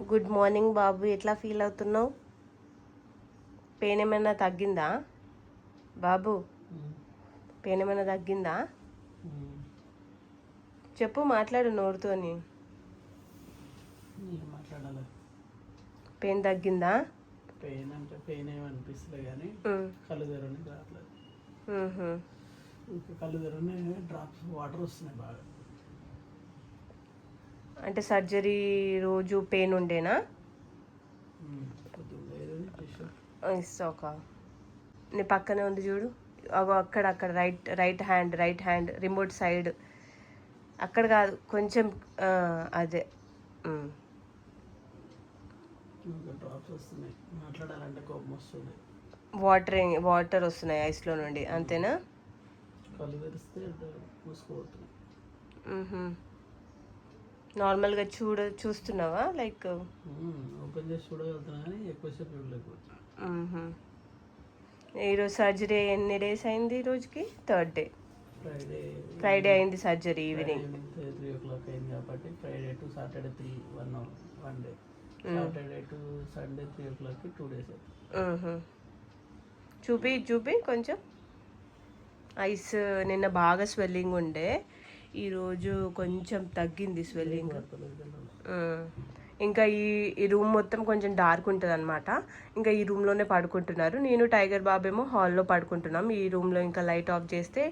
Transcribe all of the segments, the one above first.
Good morning బాబు, ఎట్లా feel అవుతున్నావు? Pain ఏమైనా తగ్గిందా బాబు? పెయిన్ ఏమైనా తగ్గిందా? చెప్పు, మాట్లాడు నోరుతోని. మాట్లాడాలి. పెయిన్ తగ్గిందా? పెయిన్ అంటే పెయిన్ ఏమనిపిస్తుంది కానీ కళ్ళు తెరవని రావట్లేదు. కళ్ళు తెరవని డ్రాప్స్ వాటర్ వస్తున్నాయి బాగా. అంటే సర్జరీ రోజు పెయిన్ ఉండేనా? ఇస్తాక నీ పక్కనే ఉంది చూడు, అగో అక్కడ రైట్ హ్యాండ్ రిమోట్ సైడ్, అక్కడ కాదు కొంచెం అదే. డ్రాప్స్ వస్తున్నాయి, మాట్లాడాలంటే కోపం వస్తుంది. వాటర్ వస్తున్నాయి ఐస్లో నుండి, అంతేనా? కళ్ళు తెరిస్తే మూసుకోబోతున్నాయి. నార్మల్గా చూస్తున్నావా? లైక్ ఓపెన్ చేసి చూడగలుగుతున్నా కానీ ఎక్కువసేపు చూడలేకపోతున్నా. ఈరోజు సర్జరీ ఎన్ని డేస్ అయింది? ఈ రోజుకి థర్డ్ డే. ఫ్రైడే అయింది సర్జరీ, ఈవినింగ్ 3 o'clock అయింది కాబట్టి Friday to Saturday 1 day, Saturday to Sunday 3 o'clock 2 days. చూపి కొంచెం. ఐస్ నిన్న బాగా స్వెల్లింగ్ ఉండే, ఈరోజు కొంచెం తగ్గింది స్వెల్లింగ్. ఇంకా ఈ రూమ్ మొత్తం కొంచెం డార్క్ ఉంటుంది అనమాట. ఇంకా ఈ రూమ్లోనే పడుకుంటున్నారు. నేను టైగర్ బాబేమో హాల్లో పడుకుంటున్నాం. ఈ రూమ్లో ఇంకా లైట్ ఆఫ్ చేస్తే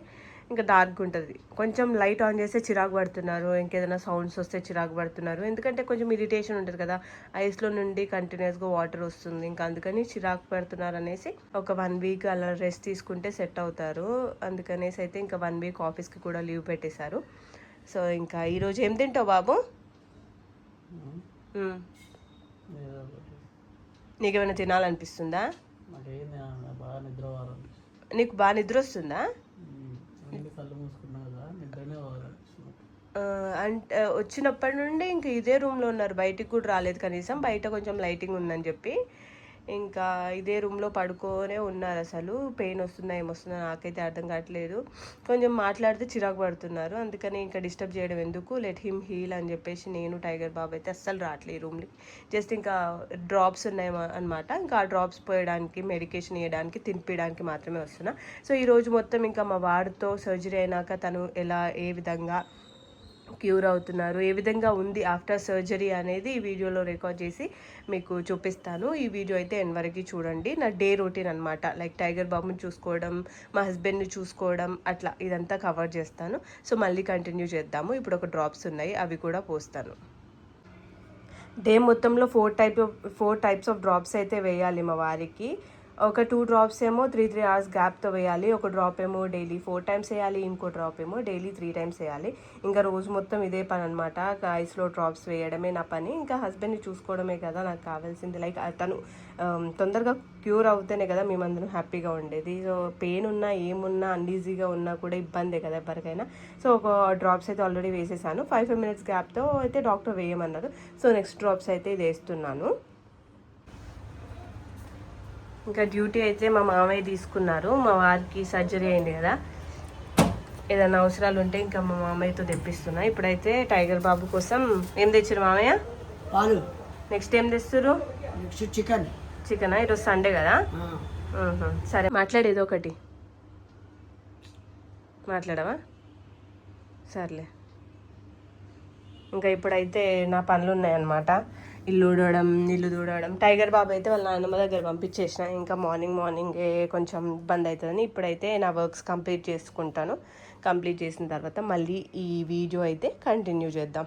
ఇంకా డార్క్ ఉంటుంది. కొంచెం లైట్ ఆన్ చేస్తే చిరాకు పడుతున్నారు, ఇంకేదైనా సౌండ్స్ వస్తే చిరాకు పడుతున్నారు. ఎందుకంటే కొంచెం ఇరిటేషన్ ఉంటుంది కదా, ఐస్లో నుండి కంటిన్యూస్గా వాటర్ వస్తుంది. ఇంకా అందుకని చిరాకు పడుతున్నారు అనేసి ఒక 1 week అలా రెస్ట్ తీసుకుంటే సెట్ అవుతారు. అందుకనేసి అయితే ఇంకా 1 week ఆఫీస్కి కూడా లీవ్ పెట్టేశారు. సో ఇంకా ఈరోజు ఏం తింటావు బాబు? నీకేమైనా తినాలనిపిస్తుందా? నీకు బాగా నిద్ర వస్తుందా? అంటే వచ్చినప్పటి నుండి ఇంకా ఇదే రూమ్లో ఉన్నారు, బయటికి కూడా రాలేదు. కనీసం బయట కొంచెం లైటింగ్ ఉందని చెప్పి ఇంకా ఇదే రూమ్లో పడుకోనే ఉన్నారు. అసలు పెయిన్ వస్తుందా ఏమొస్తుందా నాకైతే అర్థం కావట్లేదు. కొంచెం మాట్లాడితే చిరాకు పడుతున్నారు. అందుకని ఇంకా డిస్టర్బ్ చేయడం ఎందుకు, లెట్ హిమ్ హీల్ అని చెప్పేసి నేను టైగర్ బాబు అయితే అస్సలు రావట్లేదు ఈ రూమ్కి. జస్ట్ ఇంకా డ్రాప్స్ ఉన్నాయి అనమాట, ఇంకా ఆ డ్రాప్స్ పోయడానికి, మెడికేషన్ ఇవ్వడానికి, తినిపించడానికి మాత్రమే వస్తున్నా. సో ఈరోజు మొత్తం ఇంకా మా వాడితో సర్జరీ అయినాక తను ఏ విధంగా క్యూర్ అవుతున్నారు, ఏ విధంగా ఉంది ఆఫ్టర్ సర్జరీ అనేది ఈ వీడియోలో రికార్డ్ చేసి మీకు చూపిస్తాను. ఈ వీడియో అయితే ఎండ్ వరకు చూడండి. నా డే రొటీన్ అనమాట, లైక్ టైగర్ బాబుని చూసుకోవడం, మా హస్బెండ్ని చూసుకోవడం, అట్లా ఇదంతా కవర్ చేస్తాను. సో మళ్ళీ కంటిన్యూ చేద్దాము. ఇప్పుడు ఒక డ్రాప్స్ ఉన్నాయి, అవి కూడా పోస్తాను. డే మొత్తంలో 4 types ఆఫ్ డ్రాప్స్ అయితే వేయాలి మా వారికి. ఒక 2 drops ఏమో 3 hours గ్యాప్తో వేయాలి. ఒక డ్రాప్ ఏమో డైలీ 4 times వేయాలి, ఇంకో డ్రాప్ ఏమో డైలీ 3 times వేయాలి. ఇంకా రోజు మొత్తం ఇదే పని అనమాట, ఐస్లో డ్రాప్స్ వేయడమే నా పని. ఇంకా హస్బెండ్ని చూసుకోవడమే కదా నాకు కావాల్సింది. లైక్ తను తొందరగా క్యూర్ అవుతేనే కదా మేమందరం హ్యాపీగా ఉండేది. సో పెయిన్ ఉన్నా ఏమున్నా అన్ఈజీగా ఉన్నా కూడా ఇబ్బందే కదా ఎవరికైనా. సో ఒక డ్రాప్స్ అయితే ఆల్రెడీ వేసేసాను. 5 minutes గ్యాప్తో అయితే డాక్టర్ వేయమన్నారు. సో నెక్స్ట్ డ్రాప్స్ అయితే ఇది వేస్తున్నాను. ఇంకా డ్యూటీ అయితే మా మామయ్య తీసుకున్నారు. మా వారికి సర్జరీ అయింది కదా, ఏదైనా అవసరాలు ఉంటే ఇంకా మా మామయ్యతో తెప్పిస్తున్నా. ఇప్పుడైతే టైగర్ బాబు కోసం ఏం తెచ్చారు మామయ్య? పాలు. నెక్స్ట్ ఏం తెస్తారు? చికెనా? ఈరోజు సండే కదా. సరే మాట్లాడు, ఏదో ఒకటి మాట్లాడవా? సర్లే. ఇంకా ఇప్పుడైతే నా పనులు ఉన్నాయన్నమాట, ఇల్లు ఊడవడం, ఇల్లు దూడవడం. టైగర్ బాబు అయితే వాళ్ళ నాన్నమ్మ దగ్గర పంపించేసిన. ఇంకా మార్నింగే కొంచెం ఇబ్బంది అవుతుందని ఇప్పుడైతే నా వర్క్స్ కంప్లీట్ చేసుకుంటాను. కంప్లీట్ చేసిన తర్వాత మళ్ళీ ఈ వీడియో అయితే కంటిన్యూ చేద్దాం.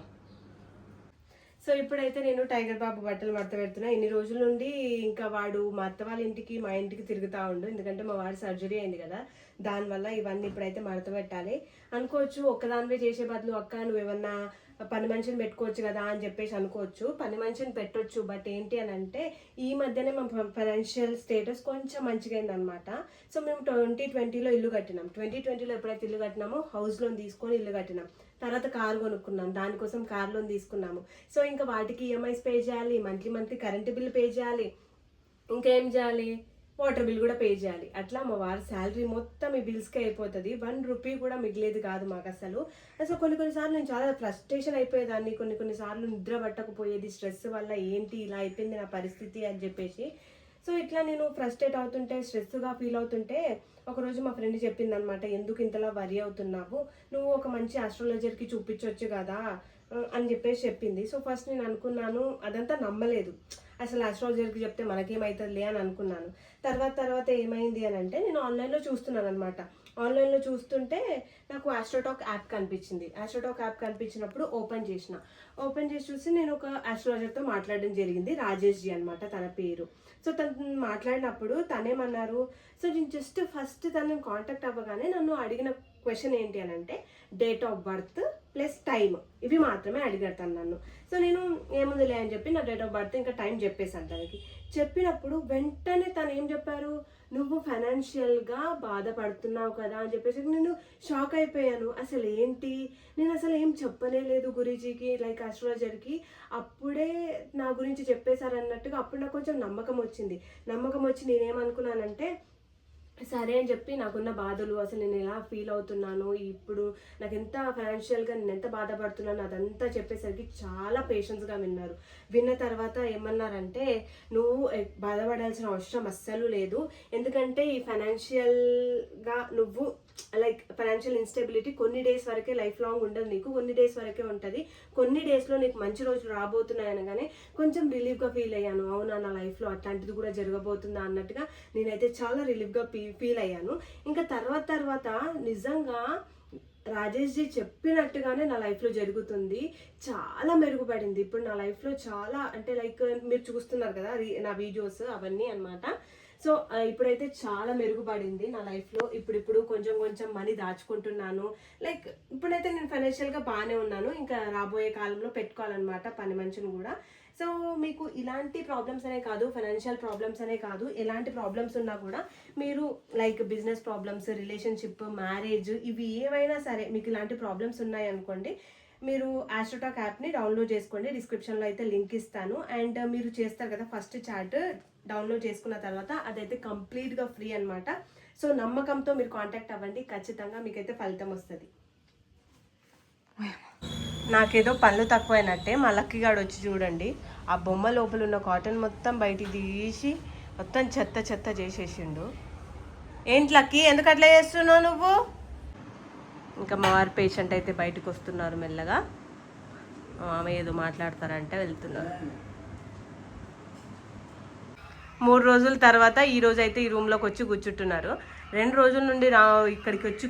సో ఇప్పుడైతే నేను టైగర్ బాబు బట్టలు మడత పెడుతున్నా. ఇన్ని రోజుల నుండి ఇంకా వాడు మా అత్త వాళ్ళ ఇంటికి, మా ఇంటికి తిరుగుతూ ఉండు. ఎందుకంటే మా వాడి సర్జరీ అయింది కదా, దానివల్ల ఇవన్నీ ఇప్పుడైతే మడత పెట్టాలి. అనుకోవచ్చు ఒక్కదానివే చేసే బదులు అక్క నువ్వేమన్నా పని మనిషిని పెట్టుకోవచ్చు కదా అని చెప్పేసి అనుకోవచ్చు. పని మనిషిని పెట్టొచ్చు, బట్ ఏంటి అని అంటే ఈ మధ్యనే మా ఫైనాన్షియల్ స్టేటస్ కొంచెం మంచిగా అయిందనమాట. సో మేము 2020లో ఇల్లు కట్టినాం. 2020లో ఎప్పుడైతే ఇల్లు కట్టినామో హౌస్ లోన్ తీసుకొని ఇల్లు కట్టినాం. తర్వాత కారు కొనుక్కున్నాం, దానికోసం కార్ లోన్ తీసుకున్నాము. సో ఇంకా వాటికి ఈఎంఐస్ పే చేయాలి, మంత్లీ కరెంటు బిల్ పే చేయాలి, ఇంకా ఏం చేయాలి, వాటర్ బిల్ కూడా పే చేయాలి. అట్లా మా వారి శాలరీ మొత్తం ఈ బిల్స్కే అయిపోతుంది. 1 రూపీ కూడా మిగిలేదు కాదు మాకు అసలు. కొన్నిసార్లు నేను చాలా ఫ్రస్ట్రేషన్ అయిపోయేదాన్ని. కొన్నిసార్లు నిద్ర పట్టకపోయేది స్ట్రెస్ వల్ల. ఏంటి ఇలా అయిపోయింది నా పరిస్థితి అని చెప్పేసి. సో ఇట్లా నేను ఫ్రస్ట్రేట్ అవుతుంటే, స్ట్రెస్గా ఫీల్ అవుతుంటే ఒకరోజు మా ఫ్రెండ్ చెప్పింది అనమాట, ఎందుకు ఇంతలా వరి అవుతున్నావు, నువ్వు ఒక మంచి ఆస్ట్రాలజర్కి చూపించవచ్చు కదా అని చెప్పేసి చెప్పింది. సో ఫస్ట్ నేను అనుకున్నాను, అదంతా నమ్మలేదు. అసలు ఆస్ట్రాలజర్కి చెప్తే మనకేమవుతుందిలే అని అనుకున్నాను. తర్వాత ఏమైంది అని అంటే, నేను ఆన్లైన్లో చూస్తున్నాను అనమాట. ఆన్లైన్లో చూస్తుంటే నాకు ఆస్ట్రోటాక్ యాప్ కనిపించింది. ఆస్ట్రోటాక్ యాప్ కనిపించినప్పుడు ఓపెన్ చేసి చూసి నేను ఒక ఆస్ట్రాలజర్తో మాట్లాడడం జరిగింది. రాజేష్ జీ అనమాట తన పేరు. సో తను మాట్లాడినప్పుడు తనేమన్నారు, సో నేను జస్ట్ ఫస్ట్ తనని కాంటాక్ట్ అవ్వగానే నన్ను అడిగిన క్వశ్చన్ ఏంటి అని అంటే, date of birth plus time, ఇవి మాత్రమే అడిగడతాను నన్ను. సో నేను ఏముందిలే అని చెప్పి నా డేట్ ఆఫ్ బర్త్ ఇంకా టైం చెప్పేశాను తనకి. చెప్పినప్పుడు వెంటనే తను ఏం చెప్పారు, నువ్వు ఫైనాన్షియల్గా బాధపడుతున్నావు కదా అని చెప్పేసి నేను షాక్ అయిపోయాను. అసలు ఏంటి, నేను అసలు ఏం చెప్పలేదు గురూజీకి, లైక్ ఆస్ట్రాలజర్కి. అప్పుడే నా గురించి చెప్పేశారన్నట్టుగా అప్పుడు నాకు కొంచెం నమ్మకం వచ్చి నేనేమనుకున్నానంటే, సరే అని చెప్పి నాకున్న బాధలు, అసలు నేను ఎలా ఫీల్ అవుతున్నాను, ఇప్పుడు నాకు ఎంత ఫైనాన్షియల్గా నేను ఎంత బాధపడుతున్నాను అదంతా చెప్పేసరికి చాలా పేషెన్స్గా విన్న తర్వాత ఏమన్నారంటే, నువ్వు బాధపడాల్సిన అవసరం అస్సలు లేదు. ఎందుకంటే ఈ ఫైనాన్షియల్గా నువ్వు లైక్ ఫైనాన్షియల్ ఇన్స్టెబిలిటీ కొన్ని డేస్ వరకే, లైఫ్ లాంగ్ ఉండదు నీకు, కొన్ని డేస్ వరకే ఉంటుంది. కొన్ని డేస్లో నీకు మంచి రోజులు రాబోతున్నాయనగానే కొంచెం రిలీఫ్గా ఫీల్ అయ్యాను. అవునా, నా లైఫ్లో అట్లాంటిది కూడా జరగబోతుందా అన్నట్టుగా నేనైతే చాలా రిలీఫ్గా ఫీల్ అయ్యాను. ఇంకా తర్వాత నిజంగా రాజేష్ జీ చెప్పినట్టుగానే నా లైఫ్లో జరుగుతుంది. చాలా మెరుగుపడింది ఇప్పుడు నా లైఫ్లో. చాలా అంటే లైక్ మీరు చూస్తున్నారు కదా నా వీడియోస్ అవన్నీ అనమాట. సో ఇప్పుడైతే చాలా మెరుగుపడింది నా లైఫ్లో. ఇప్పుడు కొంచెం మనీ దాచుకుంటున్నాను. లైక్ ఇప్పుడైతే నేను ఫైనాన్షియల్గా బాగానే ఉన్నాను. ఇంకా రాబోయే కాలంలో పెట్టుకోవాలన్నమాట పని మనిషిని కూడా. సో మీకు ఇలాంటి ప్రాబ్లమ్స్ అనే కాదు, ఫైనాన్షియల్ ప్రాబ్లమ్స్ అనే కాదు, ఎలాంటి ప్రాబ్లమ్స్ ఉన్నా కూడా మీరు like business problems, relationship, marriage, ఇవి ఏవైనా సరే మీకు ఇలాంటి ప్రాబ్లమ్స్ ఉన్నాయనుకోండి, మీరు ఆస్ట్రోటాక్ యాప్ని డౌన్లోడ్ చేసుకోండి. డిస్క్రిప్షన్లో అయితే లింక్ ఇస్తాను. అండ్ మీరు చేస్తారు కదా ఫస్ట్ చార్ట్, డౌన్లోడ్ చేసుకున్న తర్వాత అదైతే కంప్లీట్గా ఫ్రీ అనమాట. సో నమ్మకంతో మీరు కాంటాక్ట్ అవ్వండి, ఖచ్చితంగా మీకైతే ఫలితం వస్తుంది. నాకేదో పనులు తక్కువైనట్టే మా లక్కీగాడు వచ్చి చూడండి, ఆ బొమ్మ లోపల ఉన్న కాటన్ మొత్తం బయటికి తీసి మొత్తం చెత్త చేసేసిండు. ఏంటి లక్కీ, ఎందుకు అట్లా చేస్తున్నావు నువ్వు? ఇంకా మా వారి పేషెంట్ అయితే బయటకు వస్తున్నారు మెల్లగా. ఆమె ఏదో మాట్లాడతారంటే వెళ్తున్నారు. 3 రోజుల తర్వాత ఈ రోజు అయితే ఈ రూమ్లోకి వచ్చి కూర్చుంటున్నారు. 2 రోజుల నుండి ఇక్కడికి వచ్చి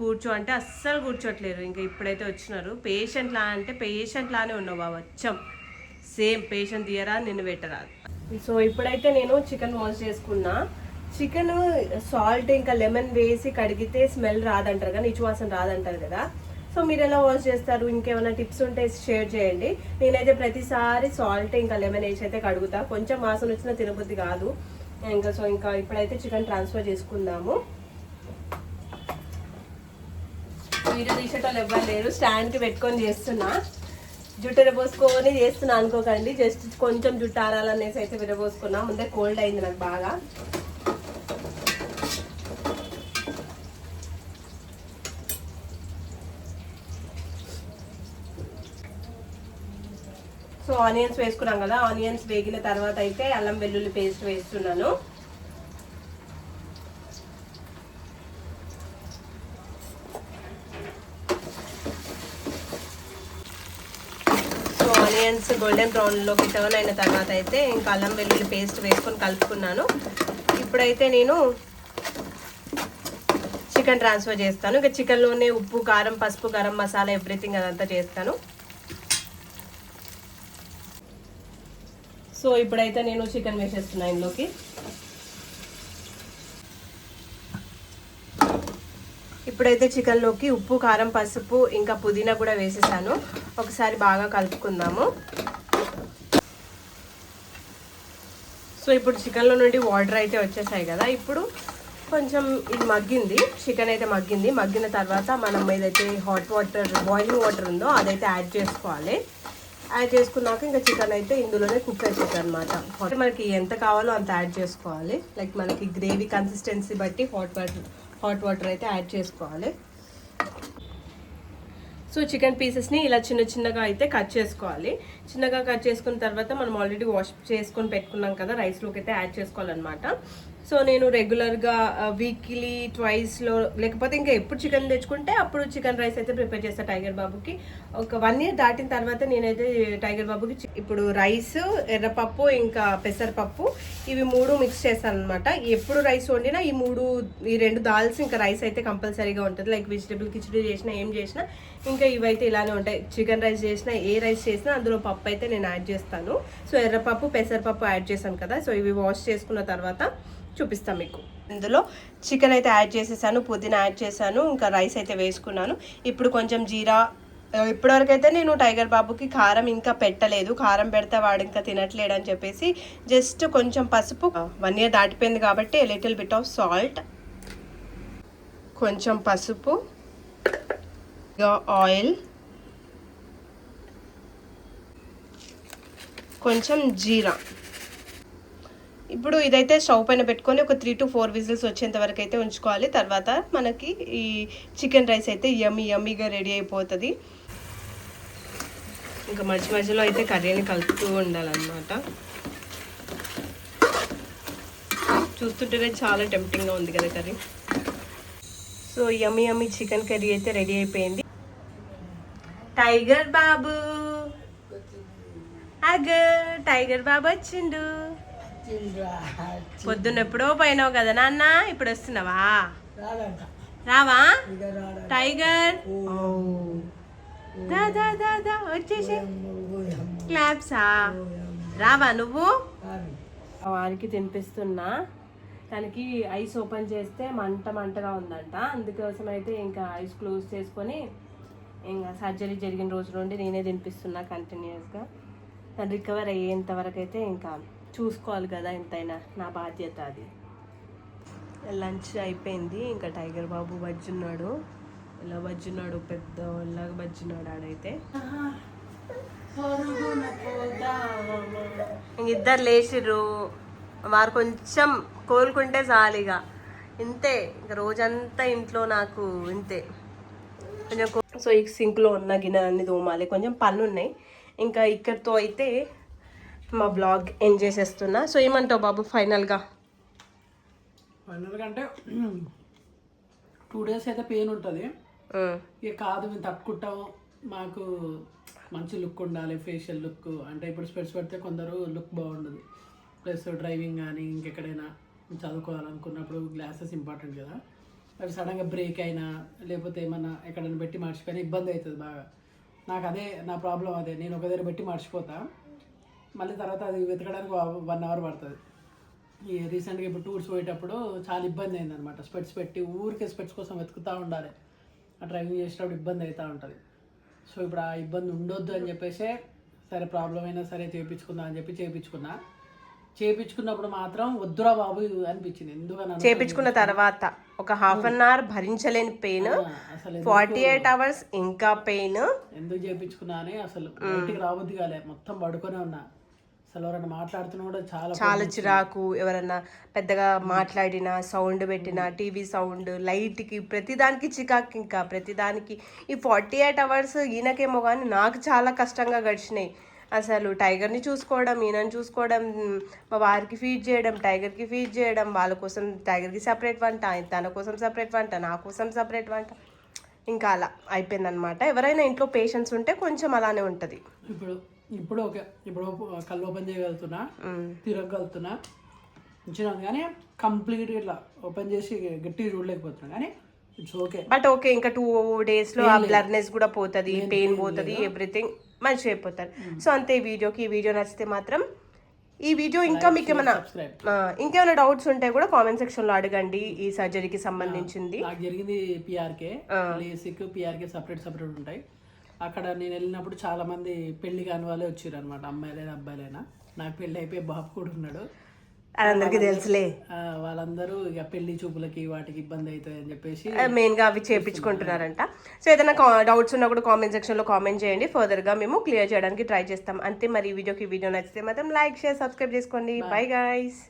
కూర్చో అంటే అస్సలు కూర్చోట్లేరు. ఇంకా ఇప్పుడైతే వచ్చినారు. పేషెంట్ లానే ఉన్నావు బాబు, వచ్చాం సేమ్ పేషెంట్ తీయరా నిన్ను పెట్టరా. సో ఇప్పుడైతే నేను చికెన్ వాష్ చేసుకున్నా. చికెన్ సాల్ట్ ఇంకా లెమన్ వేసి కడిగితే స్మెల్ రాదంటారు కదా, నీచు వాసన రాదంటారు కదా. సో మీరు ఎలా వాష్ చేస్తారు, ఇంకేమైనా టిప్స్ ఉంటే షేర్ చేయండి. నేనైతే ప్రతిసారి సాల్ట్ ఇంకా లెమన్ వేసి అయితే కడుగుతా, కొంచెం వాసన వచ్చినా తినబుద్ధి కాదు. ఇంకా ఇప్పుడైతే చికెన్ ట్రాన్స్ఫర్ చేసుకుందాము. వీడియో తీసేటోళ్ళు ఎవ్వరు లేరు, స్టాండ్కి పెట్టుకొని చేస్తున్నా. జుట్టు విరబోసుకొని చేస్తున్నా అనుకోకండి, జస్ట్ కొంచెం జుట్టు ఆరాలనేసి అయితే విరబోసుకున్నా. ముందే కోల్డ్ అయింది నాకు బాగా. సో ఆనియన్స్ వేసుకున్నాం కదా, ఆనియన్స్ వేగిన తర్వాత అయితే అల్లం వెల్లుల్లి పేస్ట్ వేస్తున్నాను. సో ఆనియన్స్ గోల్డెన్ బ్రౌన్లోకి టర్న్ అయిన తర్వాత అయితే ఇంకా అల్లం వెల్లుల్లి పేస్ట్ వేసుకొని కలుపుకున్నాను. ఇప్పుడైతే నేను చికెన్ ట్రాన్స్ఫర్ చేస్తాను. ఇంకా చికెన్లోనే ఉప్పు, కారం, పసుపు, గరం మసాలా, ఎవ్రీథింగ్ అదంతా చేస్తాను. సో ఇప్పుడైతే నేను చికెన్ వేసేస్తున్నా ఇందులోకి. ఇప్పుడైతే చికెన్లోకి ఉప్పు, కారం, పసుపు ఇంకా పుదీనా కూడా వేసేసాను. ఒకసారి బాగా కలుపుకుందాము. సో ఇప్పుడు చికెన్లో నుండి వాటర్ అయితే వచ్చేసాయి కదా. ఇప్పుడు కొంచెం ఇది మగ్గింది, చికెన్ అయితే మగ్గిన తర్వాత మనం ఏదైతే హాట్ వాటర్, బాయిలింగ్ వాటర్ ఉందో అదైతే యాడ్ చేసుకోవాలి. యాడ్ చేసుకున్నాక ఇంకా చికెన్ అయితే ఇందులోనే కుక్ అయిపోతుంది అనమాట. మనకి ఎంత కావాలో అంత యాడ్ చేసుకోవాలి. లైక్ మనకి గ్రేవీ కన్సిస్టెన్సీ బట్టి హాట్ వాటర్ అయితే యాడ్ చేసుకోవాలి. సో చికెన్ పీసెస్ని ఇలా చిన్నగా అయితే కట్ చేసుకోవాలి. చిన్నగా కట్ చేసుకున్న తర్వాత మనం ఆల్రెడీ వాష్ చేసుకొని పెట్టుకున్నాం కదా, రైస్లోకి అయితే యాడ్ చేసుకోవాలన్నమాట. సో నేను రెగ్యులర్గా వీక్లీ ట్వైస్లో లేకపోతే ఇంకా ఎప్పుడు చికెన్ తెచ్చుకుంటే అప్పుడు చికెన్ రైస్ అయితే ప్రిపేర్ చేస్తాను టైగర్ బాబుకి. ఒక 1 year దాటిన తర్వాత నేనైతే టైగర్ బాబుకి ఇప్పుడు రైస్, ఎర్రపప్పు, ఇంకా పెసరపప్పు ఇవి 3 మిక్స్ చేస్తాను అనమాట. ఎప్పుడు రైస్ వండినా ఈ 2 దాల్స్ ఇంకా రైస్ అయితే కంపల్సరీగా ఉంటుంది. లైక్ వెజిటేబుల్ కిచడీ చేసినా ఏం చేసినా ఇంకా ఇవైతే ఇలానే ఉంటాయి. చికెన్ రైస్ చేసినా ఏ రైస్ చేసినా అందులో పప్పు అయితే నేను యాడ్ చేస్తాను. సో ఎర్రపప్పు, పెసరపప్పు యాడ్ చేశాను కదా, సో ఇవి వాష్ చేసుకున్న తర్వాత చూపిస్తాను మీకు. ఇందులో చికెన్ అయితే యాడ్ చేసేసాను, పుదీనా యాడ్ చేశాను, ఇంకా రైస్ అయితే వేసుకున్నాను. ఇప్పుడు కొంచెం జీరా. ఇప్పటివరకు అయితే నేను టైగర్ బాబుకి కారం ఇంకా పెట్టలేదు. కారం పెడితే వాడు ఇంకా తినట్లేడు అని చెప్పేసి జస్ట్ కొంచెం పసుపు. 1 year దాటిపోయింది కాబట్టి లిటిల్ బిట్ ఆఫ్ సాల్ట్, కొంచెం పసుపు, ఆయిల్, కొంచెం జీరా. ఇప్పుడు ఇదైతే స్టవ్ పైన పెట్టుకొని ఒక 3 to 4 విజిల్స్ వచ్చేంత వరకు అయితే ఉంచుకోవాలి. తర్వాత మనకి ఈ చికెన్ రైస్ అయితే యమ్మీగా రెడీ అయిపోతుంది. ఇంకా మధ్యలో అయితే కర్రీని కలుపుతూ ఉండాలన్నమాట. చూస్తుంటేనే చాలా టెంప్టింగ్గా ఉంది కదా curry. So yummy chicken curry అయితే రెడీ అయిపోయింది. టైగర్ బాబు టైగర్ బాబు వచ్చిండు. పొద్దున్న ఎప్పుడో పోయినావు కదా నాన్న, ఇప్పుడు వస్తున్నావా? రావా టైగర్? దా వచ్చేసి క్లాప్సా. రావా నువ్వు? వారికి తినిపిస్తున్నా. తనకి ఐస్ ఓపెన్ చేస్తే మంటగా ఉందంట. అందుకోసం అయితే ఇంకా ఐస్ క్లోజ్ చేసుకొని ఇంకా సర్జరీ జరిగిన రోజు నుండి నేనే తినిపిస్తున్నా కంటిన్యూస్గా. తను రికవర్ అయ్యేంత వరకు అయితే ఇంకా చూసుకోవాలి కదా, ఎంతైనా నా బాధ్యత అది. లంచ్ అయిపోయింది. ఇంకా టైగర్ బాబు బజ్జున్నాడు. ఇలా బజ్జున్నాడు, పెద్ద ఇలాగా బజ్జున్నాడు ఆడైతే. ఇద్దరు లేచిర్రు. వారు కొంచెం కోలుకుంటే చాలిగా ఇంతే. ఇంకా రోజంతా ఇంట్లో నాకు ఇంతే కొంచెం. సో ఈ సింక్లో ఉన్న గిన్నెలన్నీ తోమాలి, కొంచెం పనులు ఉన్నాయి. ఇంకా ఇక్కడితో అయితే మా బ్లాగ్ ఎండ్ చేసేస్తున్నా. సో ఏమంటావు బాబు ఫైనల్గా అంటే 2 days అయితే పెయిన్ ఉంటుంది. ఇక కాదు మేము తట్టుకుంటాము, మాకు మంచి లుక్ ఉండాలి, ఫేషియల్ లుక్. అంటే ఇప్పుడు స్పెట్స్ పెడితే కొందరు లుక్ బాగుండదు. ప్లస్ డ్రైవింగ్ కానీ ఇంకెక్కడైనా చదువుకోవాలనుకున్నప్పుడు గ్లాసెస్ ఇంపార్టెంట్ కదా. అవి సడన్గా బ్రేక్ అయినా లేకపోతే ఏమన్నా ఎక్కడైనా పెట్టి మర్చిపోయినా ఇబ్బంది అవుతుంది బాగా. నాకు అదే నా ప్రాబ్లం. అదే నేను ఒక దగ్గర పెట్టి మర్చిపోతా, మళ్ళీ తర్వాత అది వెతకడానికి 1 hour పడుతుంది. ఈ రీసెంట్గా ఇప్పుడు టూర్స్ పోయేటప్పుడు చాలా ఇబ్బంది అయిందనమాట. స్పెట్స్ పెట్టి ఊరికే స్పెట్స్ కోసం వెతుకుతూ ఉండాలి. ఆ డ్రైవింగ్ చేసేటప్పుడు ఇబ్బంది అవుతూ ఉంటుంది. సో ఇప్పుడు ఆ ఇబ్బంది ఉండొద్దు అని చెప్పేసి సరే ప్రాబ్లం అయినా సరే చేయించుకుందాం అని చెప్పి చేయించుకున్నప్పుడు మాత్రం వద్దురా బాబు అనిపించింది. ఎందుకని చేయించుకున్న తర్వాత ఒక 1/2 hour భరించలేని పెయిన్, అసలు 48 hours ఇంకా పెయిన్. ఎందుకు చేయించుకున్నా అని అసలు బయటికి రావద్దు కాలే, మొత్తం పడుకొని ఉన్నా. అసలు ఎవరైనా మాట్లాడుతున్నా కూడా చాలా చిరాకు. ఎవరన్నా పెద్దగా మాట్లాడినా, సౌండ్ పెట్టినా, టీవీ సౌండ్, లైట్కి, ప్రతిదానికి చికాకు. ఇంకా ప్రతిదానికి ఈ 48 hours ఈయనకేమో కానీ నాకు చాలా కష్టంగా గడిచినాయి. అసలు టైగర్ని చూసుకోవడం, ఈయనని చూసుకోవడం, మా వారికి ఫీడ్ చేయడం, టైగర్కి ఫీడ్ చేయడం, వాళ్ళ కోసం టైగర్కి సపరేట్ వంట, తన కోసం సపరేట్ వంట, నా కోసం సపరేట్ వంట, ఇంకా అలా అయిపోయిందనమాట. ఎవరైనా ఇంట్లో పేషెన్స్ ఉంటే కొంచెం అలానే ఉంటుంది. ఇప్పుడు ఓకే, ఇప్పుడు కళ్ళు ఓపెన్ చేయగలుగుతున్నా, తిరగలుగుతున్నా, ఇచ్చినాను. కానీ కంప్లీట్గా ఇట్లా ఓపెన్ చేసి గట్టిగా చూడలేకపోతున్నా. కానీ ఇట్స్ ఓకే. బట్ ఓకే, ఇంకా 2 daysలో ఆ బ్లర్నెస్ కూడా పోతుంది, పెయిన్ పోతుంది, ఎవ్రీథింగ్ మంచిగా అయిపోతారు. సో అంతే. ఈ వీడియో నచ్చితే మాత్రం ఈ వీడియో ఇంకా మీకు ఇంకేమైనా డౌట్స్ ఉంటే కూడా కామెంట్ సెక్షన్లో అడగండి. ఈ సర్జరీకి సంబంధించింది నాకు జరిగింది పిఆర్కే, లేసిక్, పిఆర్కే సపరేట్ ఉంటాయి. అక్కడ నేను వెళ్ళినప్పుడు చాలా మంది పెళ్లి కాని వాళ్ళే వచ్చారు అనమాట, అమ్మాయిలైనా అబ్బాయిలైనా. నాకు పెళ్ళి అయిపోయి బాబు కూడా ఉన్నాడు. అది అందరికీ తెలుసులే. వాళ్ళందరూ ఇక పెళ్లి చూపులకి వాటికి ఇబ్బంది అవుతాయి అని చెప్పేసి మెయిన్గా అవి చేయించుకుంటున్నారంట. సో ఏదైనా డౌట్స్ ఉన్నా కూడా కామెంట్ సెక్షన్లో కామెంట్ చేయండి, ఫర్దర్గా మేము క్లియర్ చేయడానికి ట్రై చేస్తాం. అంతే మరి ఈ వీడియో నచ్చితే మాత్రం లైక్ షేర్ సబ్స్క్రైబ్ చేసుకోండి. Bye guys.